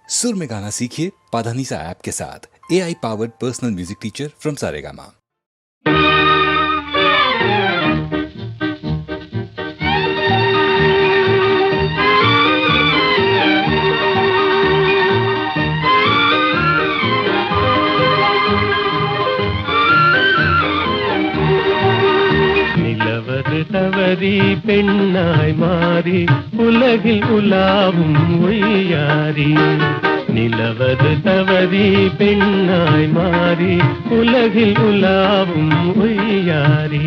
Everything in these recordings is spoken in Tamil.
सुर में गाना सीखिए पाधानीसा ऐप के साथ। AI powered personal music teacher from Saregama. தவறி பெண்ணாய் மாறி உலகில் உலாவும் ஒய்யாரி. நிலவது தவறி பெண்ணாய் மாறி உலகில் உலாவும் ஒய்யாரி.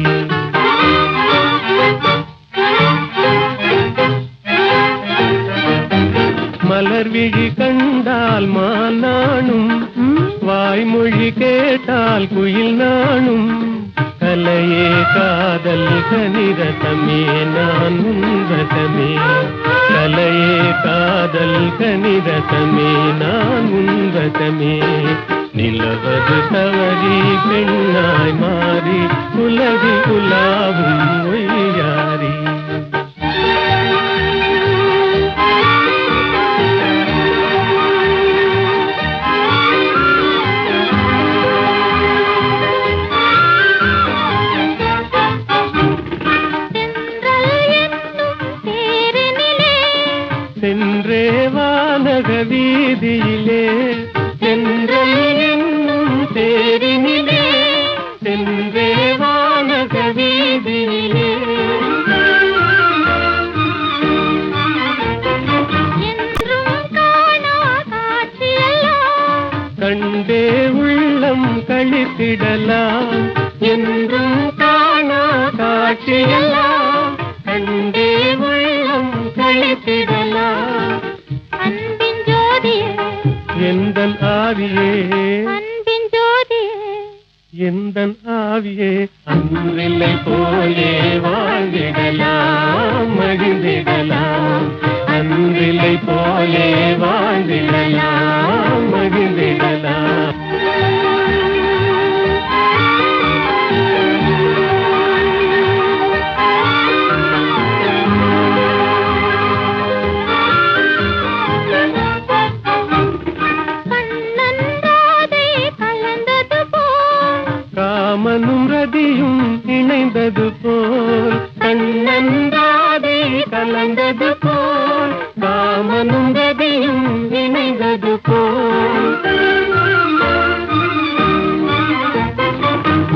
மலர் விழி கண்டால் மானானும், வாய்மொழி கேட்டால் குயில் நானும். கலையே காதல் கனிரதமே நான் உன்ரதமே. கலையே காதல் கனிரதமே நான் உன்ரதமே. நிலவது தவறி பெண்ணாய் மாறி உலகில் உலாவும் ஒய்யாரி. சென்றே வானக வீதியிலே, சென்றல் என்னும் தேரினிலே. சென்றே வானக வீதியிலே, கண்டே உள்ளம் கழித்திடலாம். என்றும் காணா காட்சியெல்லாம் கண்டே உள்ளம் கழித்திடலாம். அன்பின் ஜோதியே எந்தன் ஆவியே, அன்பின் ஜோதியே எந்தன் ஆவியே. அன்றில்லை போலே வாழ்ந்திடலாம் மகிழ்ந்திடலாம். அன்றில்லை போலே வாழ்ந்திடலாம் மகிழ்ந்திடலாம். காமனும் ரதியும் இணைந்தது போல், கண்ணன்றாதே கலந்தது போல். காமனும் ரதியும் இணைந்தது போல்.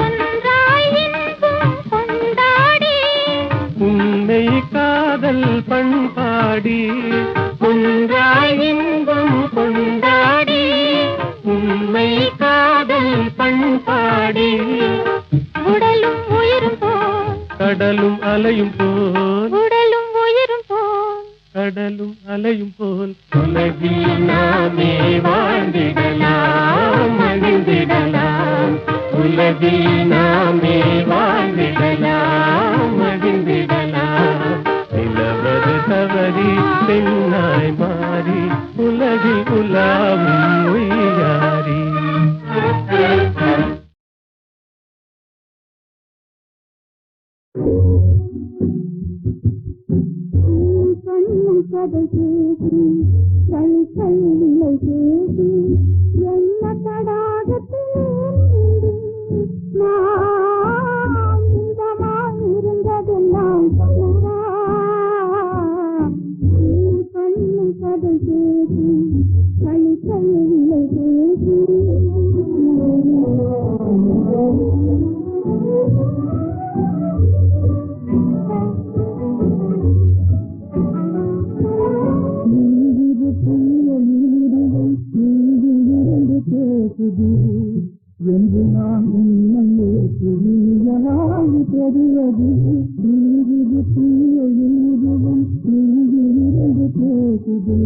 ஒன்றாய் இன்பம் கொண்டாடி உன்னை காதல் பண்பாடி. ஒன்றாய் இன்பம் கொண்டாடி உண்மை காதல் பண்பாடி. உடலும் உயிரும் போல், கடலும் அலையும் போல், உடலும் உயிரும் போல். கடலும் அலையும் போல். உலகில் நாமே வாழ்ந்திடலாம் மகிழ்ந்திடலாம். உலகில் நாமே வாழ்ந்திடலாம் மகிழ்ந்திடலாம். நிலவது தவறி பெண்ணாய் மாறி உலகில் உலாவும் ஒய்யாரி. கண்ணும் கதை பேசி கை கையில்லை பேசி என்ன தடாகத்திலே நான் இதமாய் இருந்ததெல்லாம் சொல்லவா. கண்ணும் கதை பேசி கை கையில்லை பேசி என்று நான் உண்மையே புரியலாய் தெரிவது. நீரிது தீயதுவும் நீரிருந்து பேசுது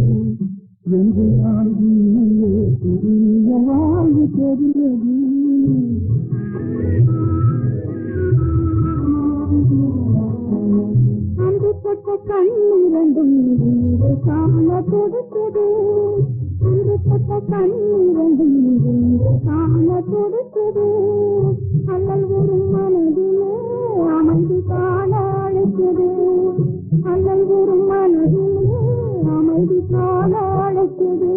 என்று நான் உண்மையே புரியலாய் தெரிவது. அன்று தொட்ட கண்ணிரண்டும் காண கொடுத்தது. அன்று தொட்ட கண்ணிரண்டும் காண கொடுத்தது. அல்லல் ஒரு மனதிலே அமைதி காண அழைத்தது. அல்லல் ஒரு மனதிலே அமைதி காண அழைத்தது.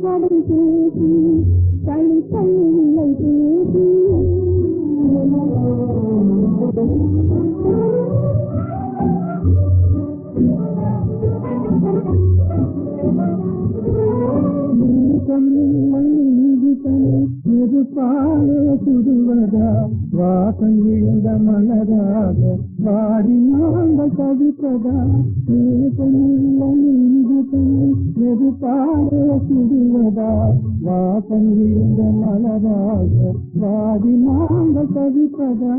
கடை பேசி தளித்தலை பேசி பாலே சுடுவதா வாசம் விழுந்த மலராக வாடி நாங்கள் தவிப்பதா வெது பாலே சுடுவதா வாசம் விழுந்த மலராக வாடி நாங்கள் தவிப்பதா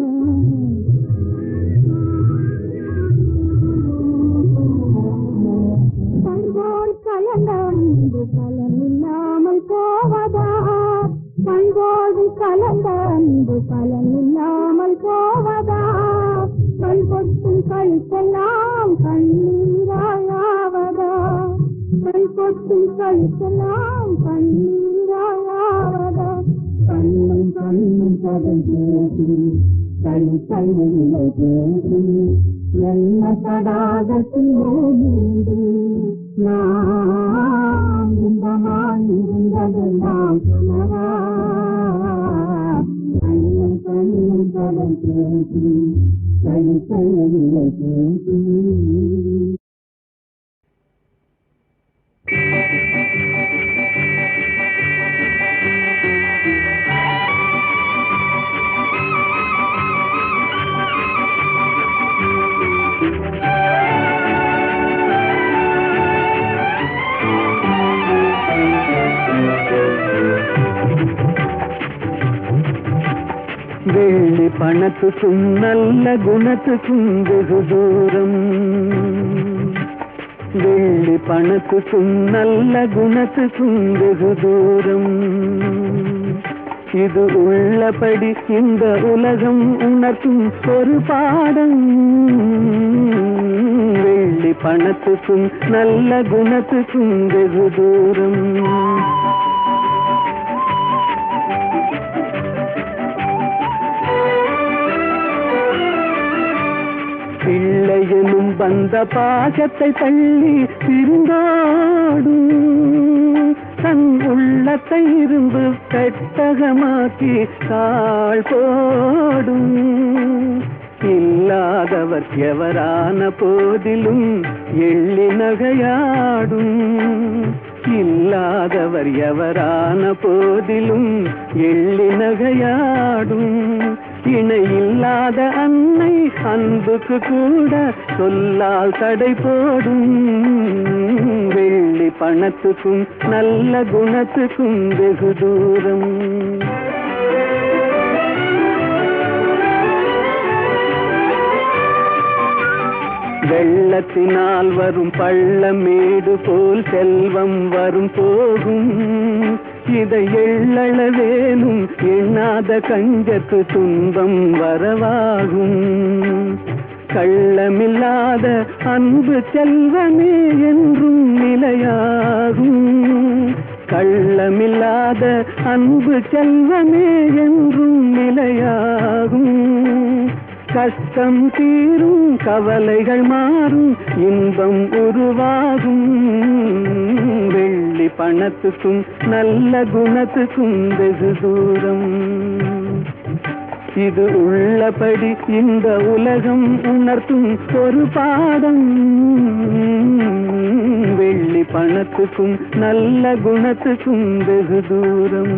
பண்போல் கலந்து பலனில்லாமல் போவதா பண்போடு கலந்து பலனில்லாமல் போவதா கண் பொட்டும் கழித்தெல்லாம் கண்ணீராயாவதா கண் பொட்டும் கழித்தெல்லாம் கண்ணீராயாவதா கண்ணும் கண்ணும் பதம் பேசி கழித்தலை பேசி என்ன தடாகத்தில் நாம் இன்பமாய் இருந்ததெல்லாம் சொல்லவா கண்ணும் கண்ணும் பதம் பேசி கழித்தலை பேசி வெள்ளி பணத்துக்கும் நல்ல குணத்துக்கும் வெகு தூரம் வெள்ளி பணத்துக்கும் நல்ல குணத்துக்கும் வெகு தூரம் இது உள்ளபடி இந்த உலகம் உணர்த்தும் ஒரு பாடம் வெள்ளி பணத்துக்கும் நல்ல குணத்துக்கும் வெகு தூரம் பிள்ளையனும் வந்த பாசத்தை தள்ளி திருந்தாடும் தன் உள்ளத்தை இரும்பு பெட்டகமாக்கி கால் போடும் இல்லாதவர் எவரான போதிலும் எள்ளி நகையாடும் இல்லாதவர் எவரான போதிலும் எள்ளி நகையாடும் இணையில்லாத அன்னை அன்புக்கு கூட சொல்லால் தடை போடும் வெள்ளி பணத்துக்கும் நல்ல குணத்துக்கும் வெகு தூரம் வெள்ளத்தினால் வரும் பள்ளமேடு போல் செல்வம் வரும் போகும் இதை எள்ளளவேனும் எண்ணாத கஞ்சத்து துன்பம் வரவாகும் கள்ளமில்லாத அன்பு செல்வமே என்றும் நிலையாகும் கள்ளமில்லாத அன்பு செல்வமே என்றும் நிலையாகும் கஷ்டம் தீரும் கவலைகள் மாறும் இன்பம் உருவாகும் வெள்ளி பணத்துக்கும் நல்ல குணத்துக்கும் வெகு தூரம் இது உள்ளபடி இந்த உலகம் உணர்த்தும் ஒரு பாடம் வெள்ளி பணத்துக்கும் நல்ல குணத்துக்கும் வெகு தூரம்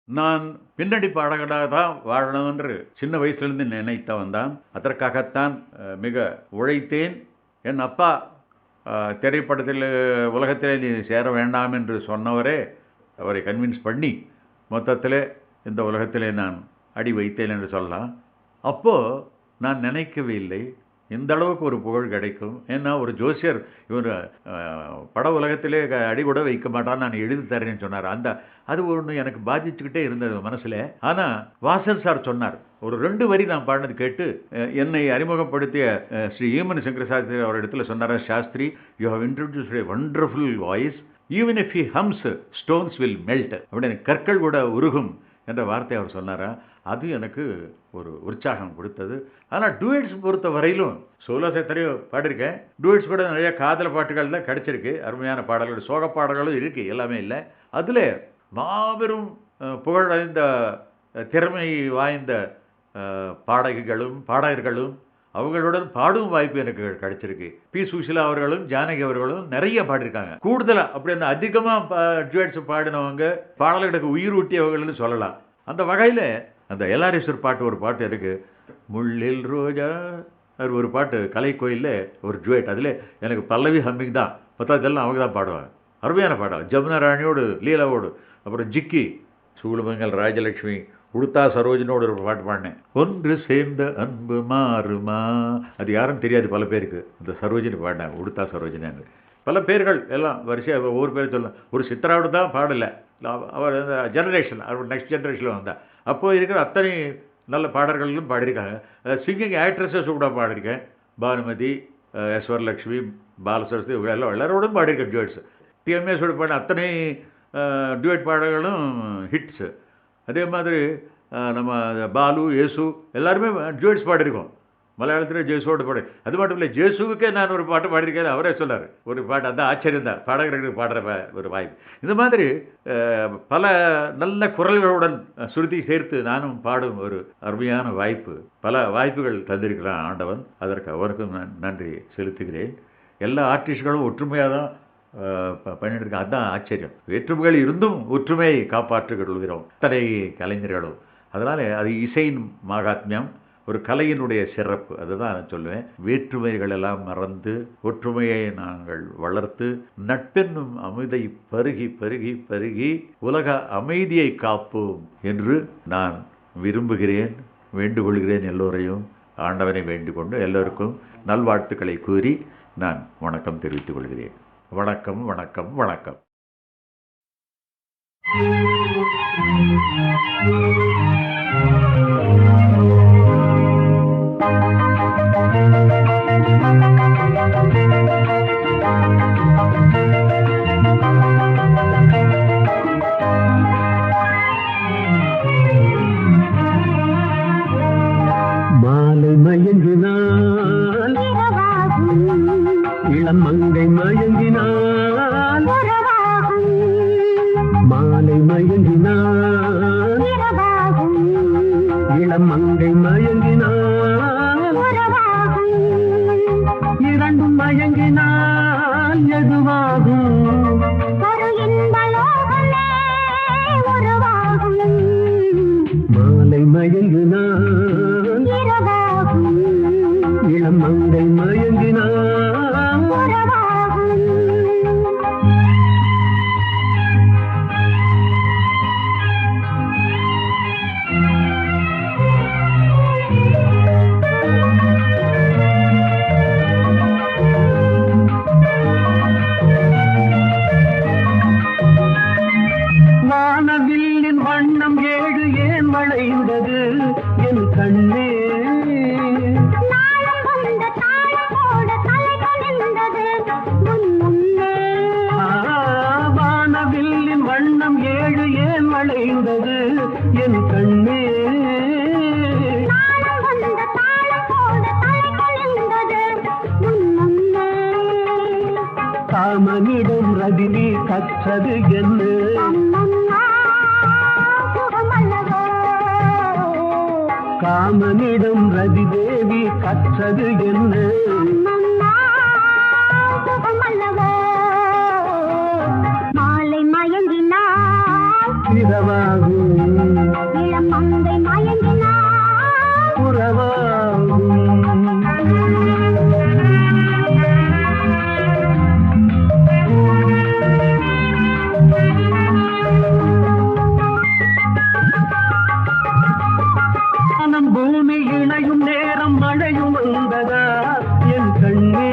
நான் பின்னணி பாடகராக தான் வாழணும் என்று சின்ன வயசுலேருந்து நினைத்தவன் தான். அதற்காகத்தான் மிக உழைத்தேன். என் அப்பா திரைப்படத்தில் உலகத்திலே நீ சேர வேண்டாம் என்று சொன்னவரே அவரை கன்வின்ஸ் பண்ணி மொத்தத்தில் இந்த உலகத்திலே நான் அடி வைத்தேன் என்று சொல்லலாம். அப்போது நான் நினைக்கவே இல்லை இந்த அளவுக்கு ஒரு புகழ் கிடைக்கும். ஏன்னா ஒரு ஜோசியர் இவர் பட உலகத்திலே அடி கூட வைக்க மாட்டான்னு நான் எழுதி தரேன்னு சொன்னார். அது ஒன்று எனக்கு பாதிச்சுக்கிட்டே இருந்தது மனசில். ஆனால் வாசன் சார் சொன்னார், ஒரு 2 வரி நான் பாடினது கேட்டு என்னை அறிமுகப்படுத்திய ஸ்ரீ ஈமன் சங்கர சாஸ்திரி அவர் இடத்துல சொன்னாரா, Shastri, you have introduced a wonderful voice, even if he hums stones will melt, அப்படின்னு கற்கள் கூட உருகும் என்ற வார்த்தை அவர் சொன்னாரா. அது எனக்கு ஒரு உற்சாகம் கொடுத்தது. ஆனால் டூயட்ஸ் பொறுத்த வரையிலும் சோலோஸ் எத்தனையோ பாடியிருக்கேன், டூயட்ஸ் கூட நிறைய காதல் பாட்டுகள் தான் கிடச்சிருக்கு, அருமையான பாடல்கள், சோக பாடல்களும் இருக்குது, எல்லாமே இல்லை. அதில் மாபெரும் புகழடைந்த திறமை வாய்ந்த பாடகர்களும் அவங்களுடன் பாடும் வாய்ப்பு எனக்கு கிடைச்சிருக்கு. பி. சுஷீலா அவர்களும் ஜானகி அவர்களும் நிறைய பாடியிருக்காங்க. கூடுதலாக அப்படி அந்த அதிகமாக டுவேட்ஸ் பாடினவங்க, பாடல்களுக்கு உயிர் ஊட்டியவர்கள்னு சொல்லலாம். அந்த வகையில் அந்த எல்ஆர்எஸ்வர் பாட்டு ஒரு பாட்டு இருக்குது, முள்ளில் ரோஜா, அது ஒரு பாட்டு கலைக்கோயிலில் ஒரு டுவேட். அதில் எனக்கு பல்லவி ஹம்மிங் தான், மற்றதெல்லாம் அவங்க தான் பாடுவாங்க. அருமையான பாடம், ஜமுனா ராணியோடு லீலாவோடு, அப்புறம் ஜிக்கி, சூளுமங்கல் ராஜலட்சுமி, உடுத்தா சரோஜனோட ஒரு பாட்டு பாடினேன், ஒன்று சேர்ந்த அன்பு மாறுமா. அது யாரும் தெரியாது பல பேருக்கு, இந்த சரோஜினி பாடினேன், உடுத்தா சரோஜினி. பல பேர்கள் எல்லாம் வரிசையாக ஒவ்வொரு பேர் சொல்லலாம். ஒரு சித்ராவோடு தான் பாடலை, அவர் அந்த ஜெனரேஷன், அவர் நெக்ஸ்ட் ஜெனரேஷனில் வந்தால் அப்போது இருக்கிற அத்தனை நல்ல பாடல்களும் பாடியிருக்காங்க. சிங்கிங் ஆக்ட்ரஸஸ் கூட பாடியிருக்கேன், பானுமதி, ஈஸ்வரலட்சுமி, பாலசரஸ்வதி, எல்லாரோடும் பாடியிருக்கேன் டுவேட்ஸ். டிஎம்எஸோடு பாடின அத்தனை டுவேட் பாடல்களும் ஹிட்ஸு. அதே மாதிரி நம்ம பாலு, ஏசு எல்லாருமே டுவேட்ஸ் பாடியிருக்கோம். மலையாளத்தில் ஜேசுவோடு பாடு. அது மட்டும் இல்லை, ஜேசுவுக்கே நான் ஒரு பாட்டு பாடியிருக்கேன், அவரே சொன்னார் ஒரு பாட்டு, அந்த ஆச்சரியம் தான் பாடகர்களுக்கு பாடுற ஒரு வாய்ப்பு. இந்த மாதிரி பல நல்ல குரல்களுடன் சுருதி சேர்த்து நானும் பாடும் ஒரு அருமையான வாய்ப்பு, பல வாய்ப்புகள் தந்திருக்கிறான் ஆண்டவன். அதற்கு அவருக்கும் நான் நன்றி செலுத்துகிறேன். எல்லா ஆர்டிஸ்ட்களும் ஒற்றுமையாக தான் பண்ணிட்டு இருக்கேன், அதுதான் ஆச்சரியம். வேற்றுமைகள் இருந்தும் ஒற்றுமையை காப்பாற்றுகிறோம் அத்தனை கலைஞர்களும். அதனால் அது இசையின் மகாத்மியம், ஒரு கலையினுடைய சிறப்பு. அதுதான் நான் சொல்லுவேன். வேற்றுமைகள் எல்லாம் மறந்து ஒற்றுமையை நாங்கள் வளர்த்து நட்பென்னும் அமிர்தை பருகி பருகி பருகி உலக அமைதியை காப்போம் என்று நான் விரும்புகிறேன், வேண்டுகொள்கிறேன். எல்லோரையும் ஆண்டவனை வேண்டிக் கொண்டு எல்லோருக்கும் நல்வாழ்த்துக்களை கூறி நான் வணக்கம் தெரிவித்துக் கொள்கிறேன். வணக்கம், வணக்கம், வணக்கம். மாலை மயங்கினால் இளம் மங்கை மயங்கினால், மாலை மயங்கினால் இளம் மங்கை மயங்கினால், இரண்டும் மயங்கினால் எதுவாகும்? மாலை மயங்கினால் இளம் மங்கை மயங்கினால், வானவில்லின் வண்ணம் 7 ஏன் வளைந்தது என் கண்ணே? வானவில்லின் வண்ணம் 7 ஏன் வளைந்தது என் கண்ணே? காமனிடம் ரதினி கற்றது என்ன? காமனிடம் ரதி தேவி கற்றது என்ன? மாலை மயங்கினார் இரவாகும் இளம் மங்கை மயங்கினார் உறவாகும். பூமி இணையும் நேரம் மழையும் வந்ததா என் கண்ணே?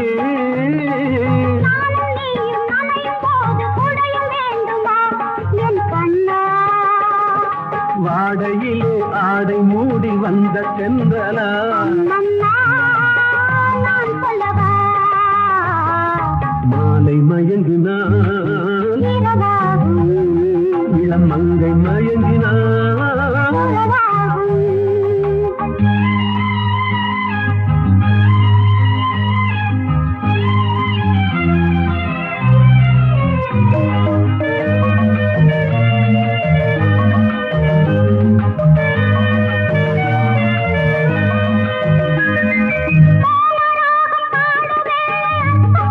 வாடையிலே ஆடை மூடி வந்த சென்றலா அம்மம்மா, நான் சொல்லவா மாலை மயங்கினான் இரவாகும் இளம் மங்கை மயங்கினான் உறவாகும்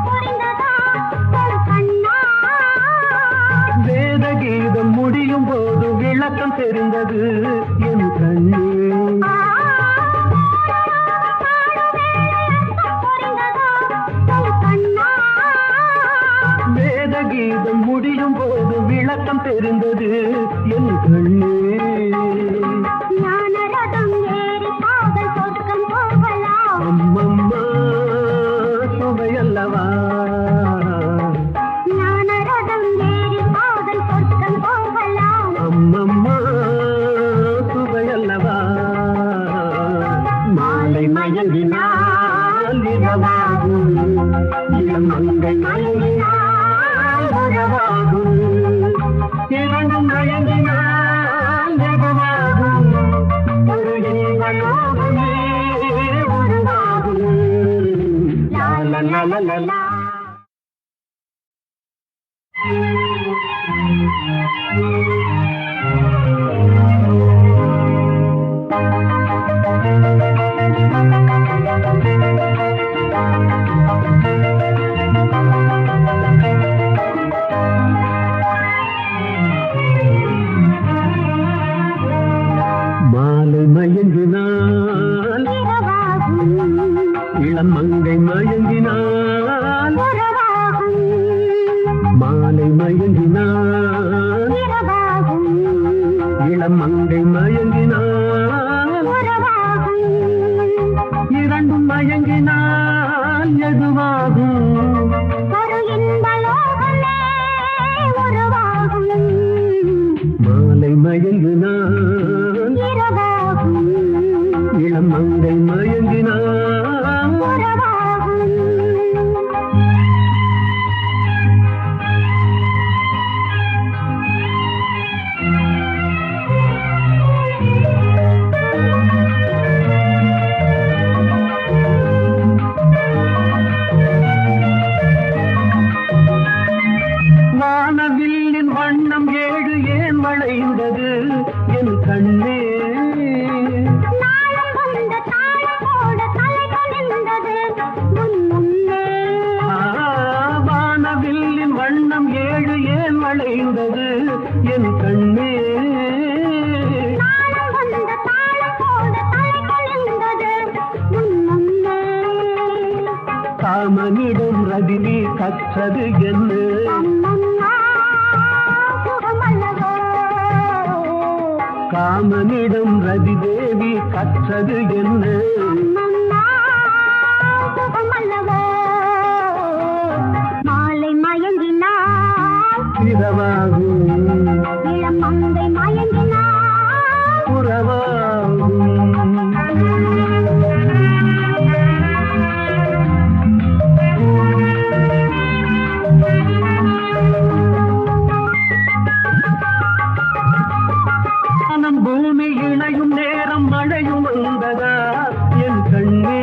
புரிந்ததா ஒரு கண்ணா வேத கீதம் முடியும் போது விளக்கம் தெரிந்தது என் கண்ணே வேத கீதம் முடியும் போது விளக்கம் தெரிந்தது என் கண்ணே அம்மம்மா சுவையல்லவா அம்மம்மா சுவையல்லவா மாலை மயங்கினால் இரவாகும் இளம் மங்கை மயங்கினால் உறவாகும் இரண்டும் மயங்கினால் இரவாகும் ஒரு இன்பலோகமே உருவாகும் லா லா லா லா லா லா. மாலை மயங்கினால் இளம் மங்கை மயங்கினால் மாலை மயங்கினால் இளம் மங்கை மயங்கினால் இரண்டும் மயங்கினால் எதுவாகும் மாலை மயங்கினால் இளம் மங்கை மயங்கினால் வானவில்லின் வண்ணம் ஏழு ஏன் வளைந்தது என் கண்ணே வானவில்லின் வண்ணம் ஏழு ஏன் வளைந்தது என் கண்ணே காமனிடம் ரதினி கற்றது என்ன காமனிடம் ரதி தேவி கற்றது என்ன மாலை மயங்கினாள் இரவாகும் இளம் மங்கை மயங்கினாள் உறவாகும் வானம் பூமி இணையும் நேரம் மழையும் வந்ததா என் கண்ணே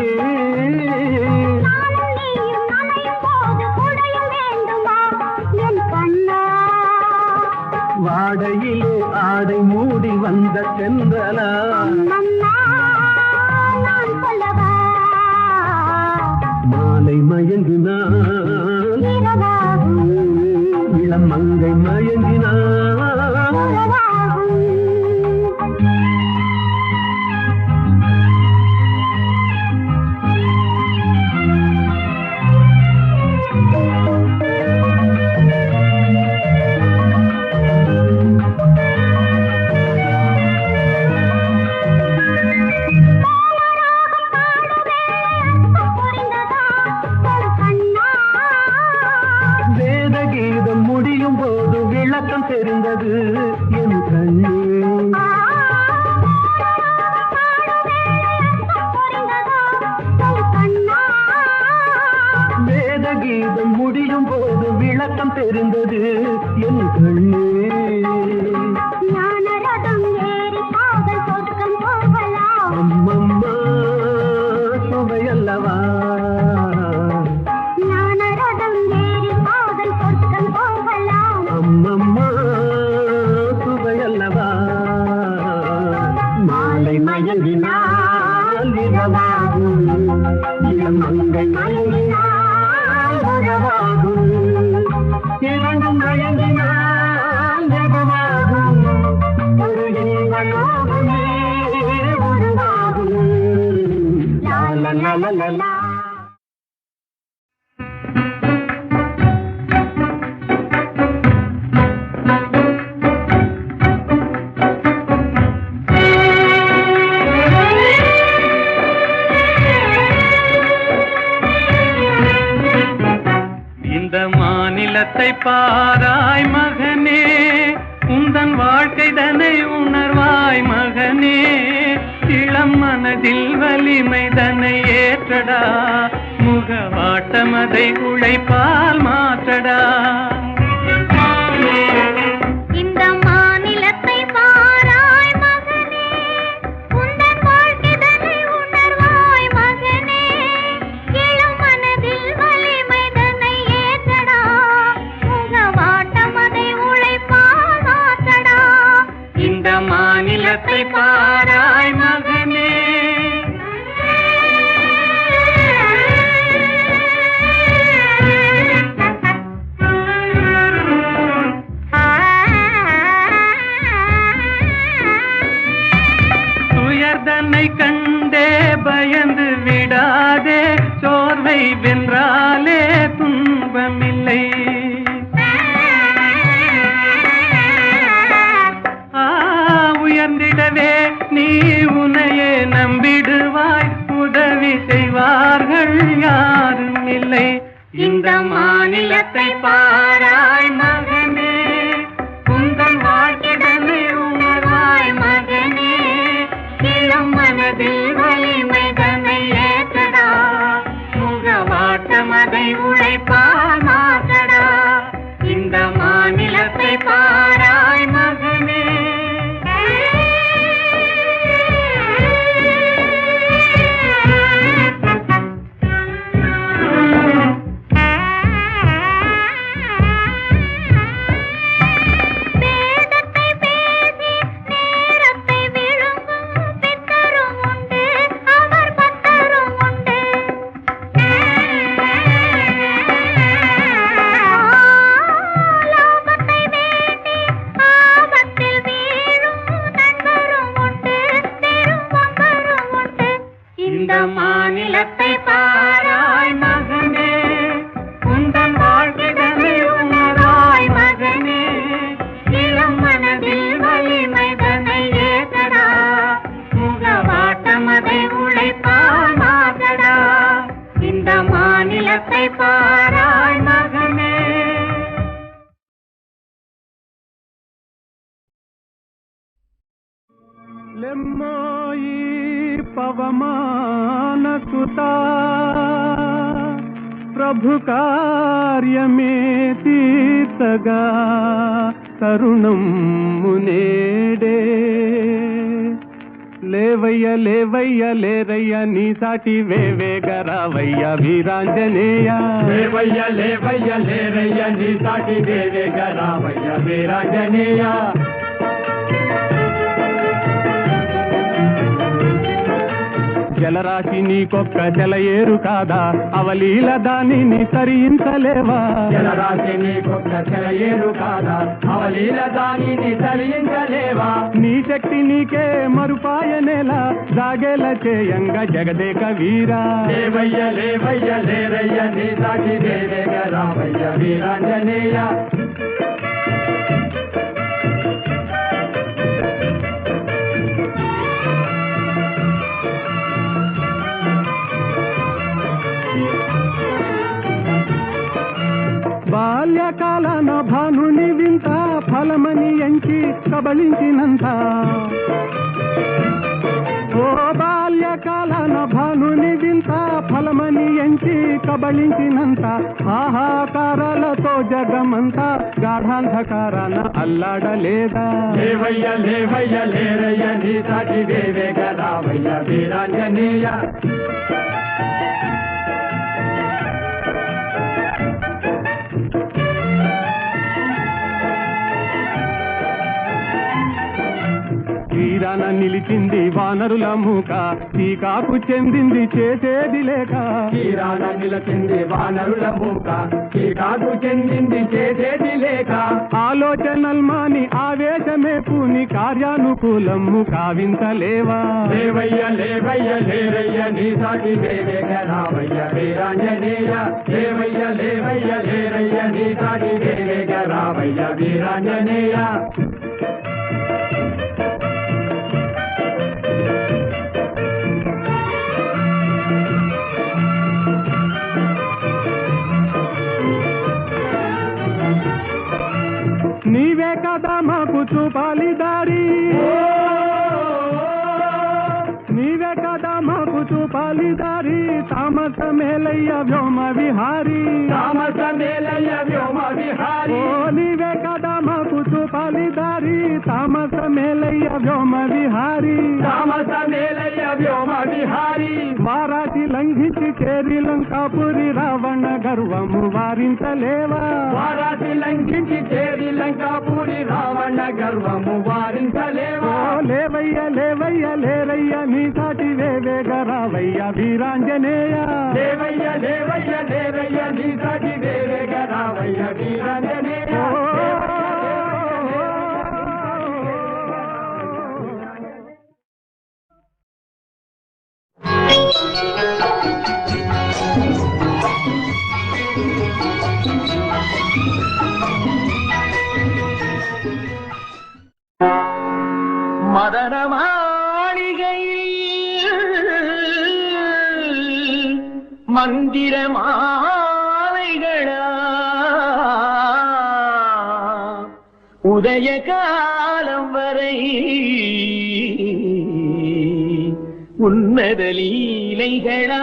வாடையிலே ஆடை மூடி வந்த சென்றலா மாலை மயங்கினான் இளம் மங்கை மயங்கினான் வேத கீதம் முடியும் போது விளக்கம் தெரிந்தது என் கீதம் முடியும் போது விளக்கம் தெரிந்தது என் கண்ணே. ஞான ரதம் ஏறி காதல் சொர்க்கம் போகலாம். அம்மம்மா சுவையல்லவா. ஞான ரதம் ஏறி காதல் சொர்க்கம் போகலாம். அம்மம்மா சுவையல்லவா. மாலை மயங்கினால் இரவாகும், இளம் மங்கை மயங்கினால் உறவாகும். இரண்டும் மயங்கினால் ஜெகமாகும், ஒரு இன்ப லோகமே உருவாகும். லா லா லா லா லா லா. இந்த மாநிலத்தை பாராய் மகனே, உந்தன் வாழ்க்கை தனை உணர்வாய் மகனே. இளம் மனதில் வலிமை தனை ஏற்றடா, முகவாட்டமதை உழைப்பால் மாற்றடா. இந்த மாநிலத்தை பாராய் மகனே, உந்தன் வாழ்க்கை தன்னை உணர்வாய் மகனே. இளம் மனதில் வலிமை தன்னை ஏற்றடா, முகவாட்டம் அதை உழைப்பால் மாற்றடா. இந்த மாநிலத்தை பாராய் மகனே. துயர்தனை கண்டே பயந்து விடாதே, சோர்வை வென்றாலே துன்பமில்லை. உயர்ந்திடவே நீ உன்னையே நம்பிடுவாய், உதவி செய்வார்கள் யாரும் இல்லை. இந்த மாநிலத்தை பாராய் மகனே, உந்தன் வாழ்க்கைதனை உணர்வாய் மகனே. இளம் மனதில் வலிமை தன்னை ஏற்றடா, முகவாட்டம் அதை உழைப்பால் மாற்றடா. இந்த மாநிலத்தை பாராய் மகனே. வேதத்தை பேசி நேரத்தை விழுங்கும் பித்தரும் உண்டு, அவர் பக்தரும் உண்டு. லாபத்தை வேண்டி ஆபத்தில் வீழும் நண்பரும் உண்டு, பெரும் பம்பரும் உண்டு. இந்த மாநிலத்தை பாராய் மகனே, உந்தன் வாழ்க்கைதனை உணராய் மகனே. இளம் மனதில் வலிமை தன்னை ஏற்றடா, முகவாட்டம் அதை உழைப்பால் மாற்றடா. இந்த மாநிலத்தை பாராய் மகனே. లెమ్మోయి పవమాన సుతా ప్రభు కార్యమే తీర్చగా తరుణం మునేడే. లేవయ్య లేవయ్య లేరయ్య నీ సాటి వేవేగ రావయ్య వీరాంజనేయ. లేవయ్య లేవయ్య లేరయ్య నీ సాటి వేవేగ రావయ్య వీరాంజనేయ. జలరాశి నీకొక్క జలయేరు కాదా, అవలీల దానిని తరించలేవా. జలరాశి నీకొక్క జలయేరు కాదా, అవలీల దానిని తరించలేవా. నీ శక్తి నీకే మరుపాయనేలా, జాగేల చేయంగా జగదేక వీరా. లేవయ్య లేవయ్య లేరయ్య నీ సాటి దేవేగ రావయ్య వీరాంజనేయ. బాల్యకాలన భానుని వింత ఫలమని ఎంచి కబళించినంత. ఓ బాల్య బాల్యకాలన భానుని వింత ఫలమని ఎంచి కబళించినంత ఆహాకారాలతో జగమంతా గాఢాంధకారాన అల్లాడలేదా లేవయ్య లేవయ్య లేరయ్య నీ సాటి వేవేగ రావయ్య వీరాంజనేయ తీరాన నిలిచింది వానరుల మూక టీకాకు చెందింది చేసేది లేక తీరాన నిలచింది వానరుల మూక టీకాకు చెందింది చేసేది లేక ఆలోచనల్మాని ఆవేశమే పూని కార్యానుకూలము కావించలేవా లేవయ్య లేవయ్య లేరయ్య నీ సాటి వేవేగ రావయ్య వీరాంజనేయ లేవయ్య లేవయ్య లేరయ్య నీ సాటి వేవేగ రావయ్య వీరాంజనేయ నీవే కదా మాకు చూపాలి దారి నీవే కదా మాకు చూపాలి దారి తామస మేలయ్య వ్యోమ విహారీ తామస మేలయ్య వ్యోమ విహారీ ఓ నీవే కదా మాకు చూపాలి దారి తామస మేలయ్య వ్యోమ విహారీ తామస మేలయ్య వ్యోమ విహారీ వారాసి లంఘించి చేరి లంకాపురి రావణ గర్వము వారించలేవా వారాసి లంఘించి చేరి లంకాపురి రావణ గర్వము వారించలేవా లేవయ్య లేవయ్య లేరయ్య నీ సాటి వేవేగ రావయ్య వీరాంజనేయ లేవయ్య లేవయ్య లేరయ్య నీ సాటి వేవేగ రావయ్య వీరాంజనేయ மதன மாளிகையில் மந்திர மாலைகளா உதய காலம் வரை உன்னத லீலைகளா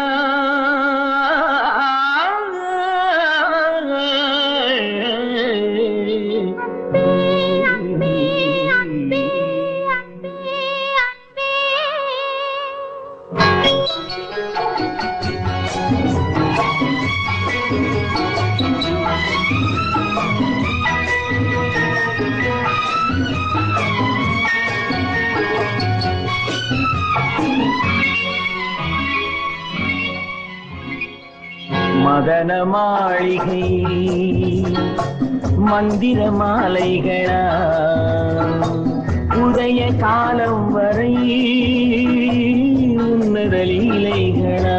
மதன மாளிகை மந்திர மாலைகளா உதய காலம் வரை உன்னத லீலைகளா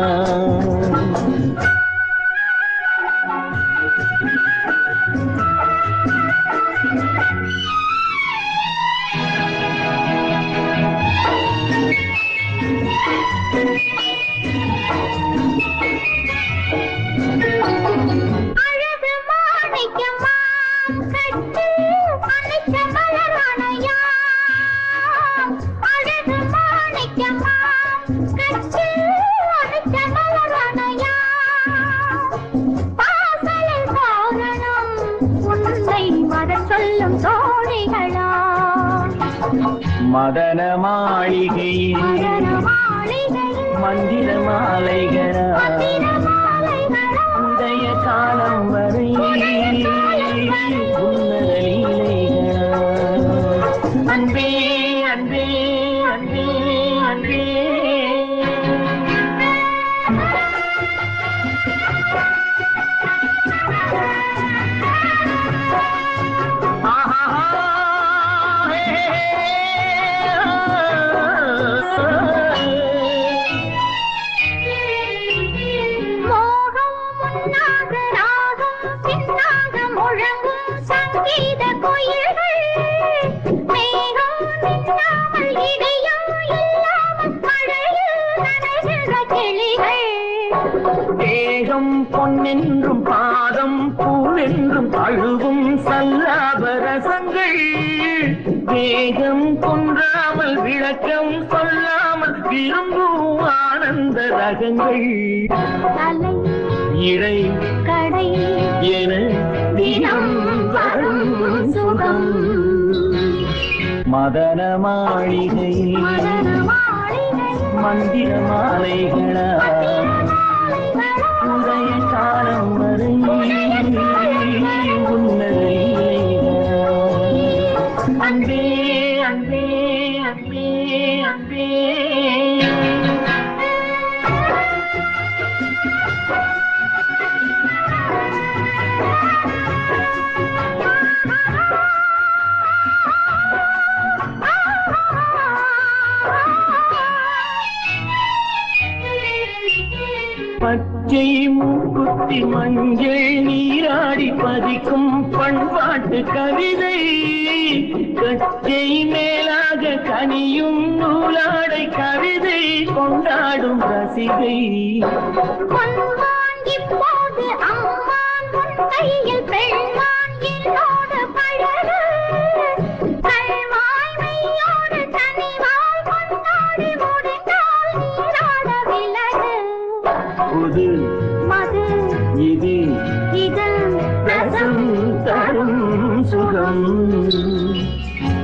மதன மாளிகையில் மந்திர மாலைகளா உதய காலம் வரை உன்னத லீலைகளா அன்பே அன்பே அன்பே அன்பே தேகம் பொன்னென்றும் பாதம் பூவென்றும் அழுவும் சல்லாபரசங்கள் வேகம் கொன்றாமல் விளக்கம் சொல்லாமல் விரும்பும் ஆனந்த ரகங்கள் தலை இடை கடை என தினம் வரும் சுகம் மதன மாளிகையில் மரண மாளிகை மந்திர மாலைகளா உதய காலம் வரை உன்னதை அன்பே அன்பே அன்பே அன்பே பச்சை மூக்குத்தி மஞ்சள் நீராடி பதிக்கும் பண்பாட்டு கவிதை கச்சை மேலாக கனியும் நூலாடை கவிதை கொண்டாடும் ரசிகை பொன்வாங்கி போது அம்மான் உன் கையில் பெண்மான் என்னோடு பழகு கல்வாய் மெய்யோடு தனிவாய் கொண்டாடி முடிந்தால் நீராட விலகு புது மது இது இதழ் ரசம் தரும் சுகம்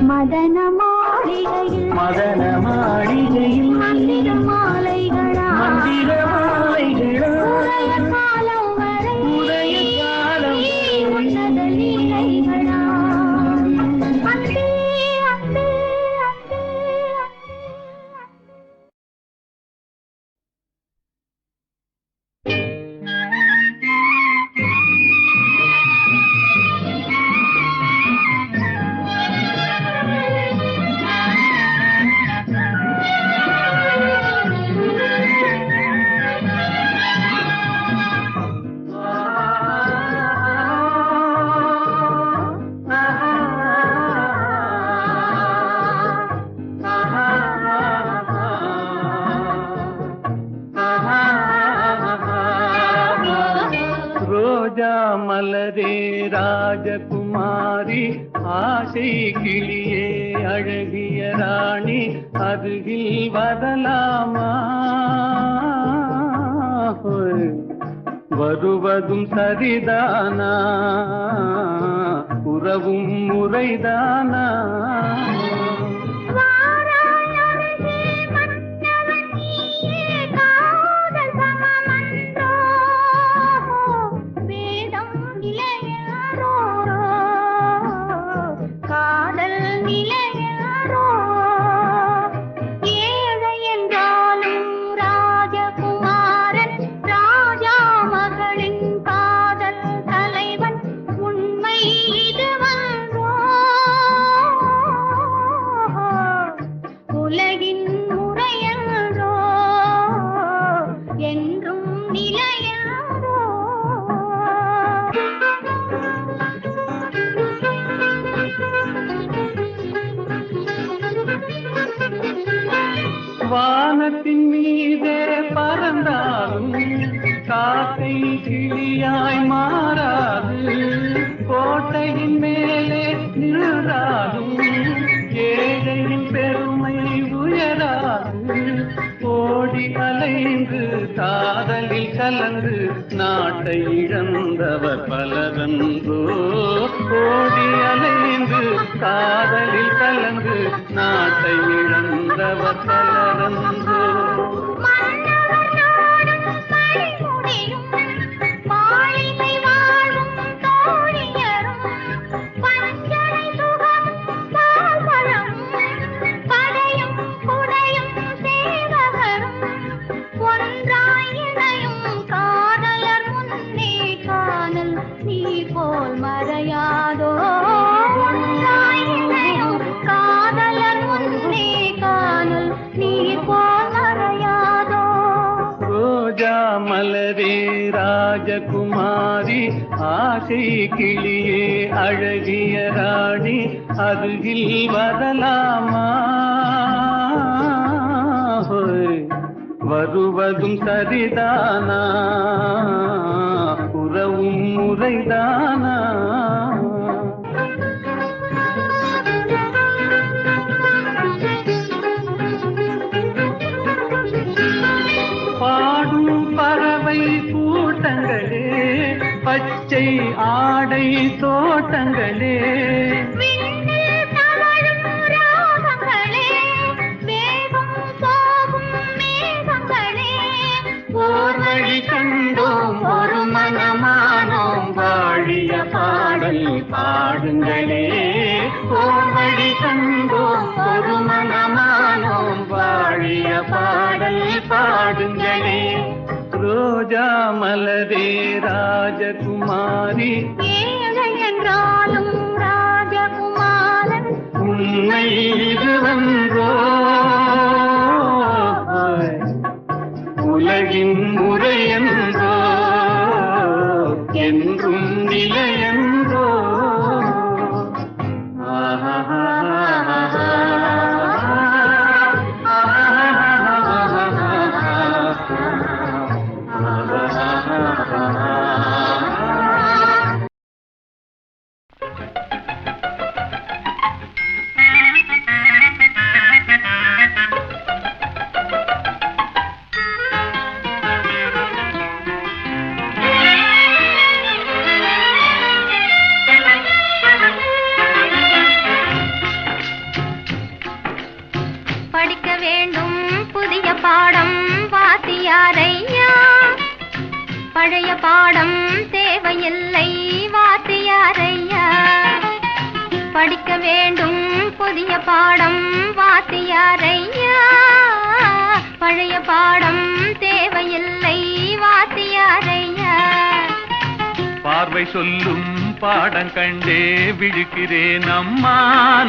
மதன மாளிகையில் மதன மாளிகையில் மந்திர மாலைகளா மந்திர மாலைகளா உதய காலம் வரை உதய காலம் உன்னத லீலைகளா அன்பே அன்பே அன்பே ரோஜா மலரே ராஜகுமாரி ஆசை கிளியே அழகிய ராணி அருகில் வரலாமா வருவதும் சரிதானா உறவும் முறைதானா வாராய் அருகே மன்னவன் நீயே காதல் சமமன்றோ வேதம் நிலையாரோ காதல் நிலையாரோ ஏழை என்றாலும் ராஜகுமாரன் ராஜா மகளின் காதல் தலைவன் உண்மை இதுவன்றோ உலகின் முறையன்றோ என்றும் நிலையன்றோ வானத்தின் மீதே பறந்தாலும் காக்கை கிளியாய் மாறாது கோட்டையின் மேலே நின்றாலும் ஏழையின் பெருமை உயராது ஓடி அலைந்து காதலில் கலந்து நாட்டை இழந்தவர் பலரன்றோ ஓடி அலைந்து காதலில் கலந்து நாட்டை இழந்தவர் பலரன்றோ மன்னவர் நாடும் மறைமுடியும் மாளிகை வாழும் தோழியரும் பஞ்சனை சுகமும் பால்பழமும் படையும் குடையும் சேவகரும் ஒன்றாய் இணையும் காதலர் முன்னே காணல் நீ போல் மறையாதோ ஒன்றாய் இணையும் காதலர் முன்னே காணல் நீ போல் மறையாதோ ரோஜா மலரே ராஜகுமாரி ஆசை கிளியே அழகிய ராணி அருகில் வரலாமா வருவதும் சரிதானா உறவும் முறைதானா தோட்டங்களே பச்சை ஆடை தோட்டங்களே விண்ணில் தவழும் ராகங்களே, வேகம் போகும் மேகங்களே, ஓர் வழி கண்டோம் ஒரு மனமானோம் வாழிய பாடல் பாடுங்களே ஓர் வழி கண்டோம் ஒரு மனமானோம் வாழிய பாடல் பாடுங்களே ரோஜா மலரே ராஜகுமாரி ஏழை என்றாலும் ராஜகுமாரன், உண்மை இதுவன்றோ உலகின் முறையன்றோ என்றும் நிலையன்றோ படிக்க வேண்டும் புதிய பாடம் வாத்தியாரையா, பழைய பாடம் தேவையில்லை வாத்தியாரையா. படிக்க வேண்டும் புதிய பாடம் வாத்தியாரையா, பழைய பாடம் தேவையில்லை வாத்தியாரையா. பார்வை சொல்லும் பாடம் கண்டே விழிக்கிறேன் அம்மா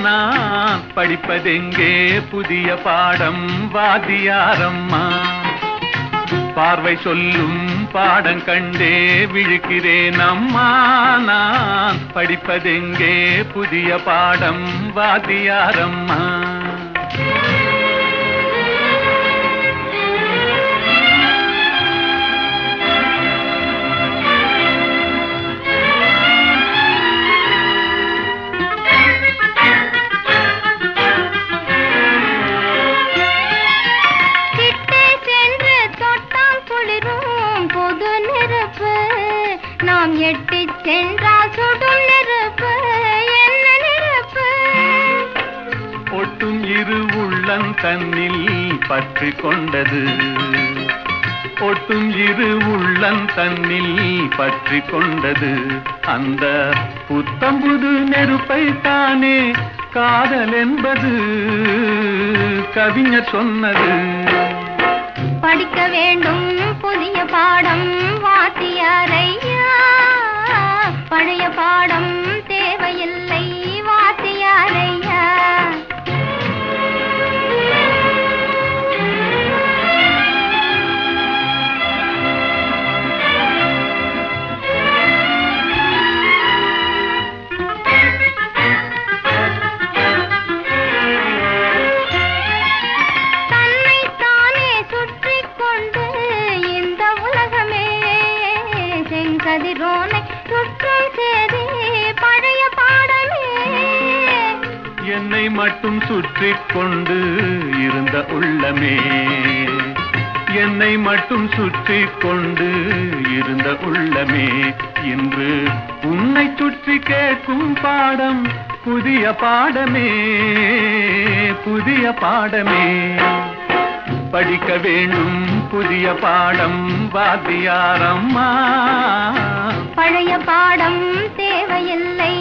நான் படிப்பதெங்கே புதிய பாடம் வாத்தியாரம்மா. பார்வை சொல்லும் பாடம் கண்டே விழிக்கிறேன் அம்மா நான் படிப்பதெங்கே புதிய பாடம் வாத்தியாரம்மா. நாம் எட்டிச் சென்றால் சுடும் நெருப்பு, என்ன நெருப்பு? ஒட்டும் இரு உள்ளம் தன்னில் பற்றி கொண்டது, ஒட்டும் இரு உள்ளம் தன்னில் பற்றி கொண்டது. அந்த புத்தம்புது நெருப்பை தானே காதல் என்பது கவிஞர் சொன்னது. படிக்க வேண்டும் புதிய பாடம் வாத்தியாரையா, பழைய பாடம் தேவையில்லை வாத்தியாரையா. கதிரோனை சுற்றும் சேதி பழைய பாடமே. என்னை மட்டும் சுற்றிக் கொண்டு இருந்த உள்ளமே, என்னை மட்டும் சுற்றிக் கொண்டு இருந்த உள்ளமே, இன்று உன்னை சுற்றி கேட்கும் பாடம் புதிய பாடமே புதிய பாடமே. படிக்க வேண்டும் புதிய பாடம் வாத்தியாரம்மா, பழைய பாடம் தேவையில்லை